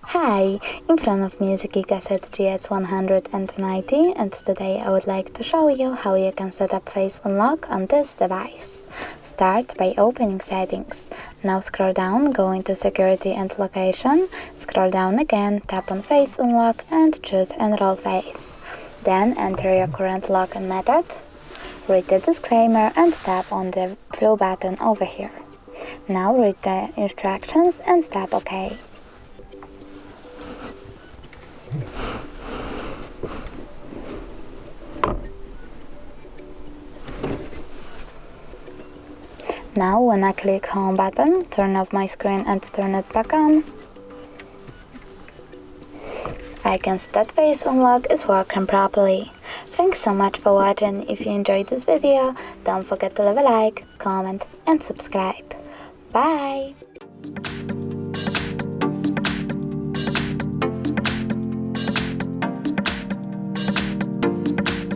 Hi, in front of me is a GIGASET GS190 and today I would like to show you how you can set up Face Unlock on this device. Start by opening Settings. Now scroll down, go into Security and Location, scroll down again, tap on Face Unlock and choose Enroll Face. Then enter your current login method, read the disclaimer and tap on the blue button over here. Now read the instructions and tap OK. Now when I click Home button, turn off my screen and turn it back on, I can see that Face Unlock is working properly. Thanks so much for watching. If you enjoyed this video, don't forget to leave a like, comment and subscribe. Bye!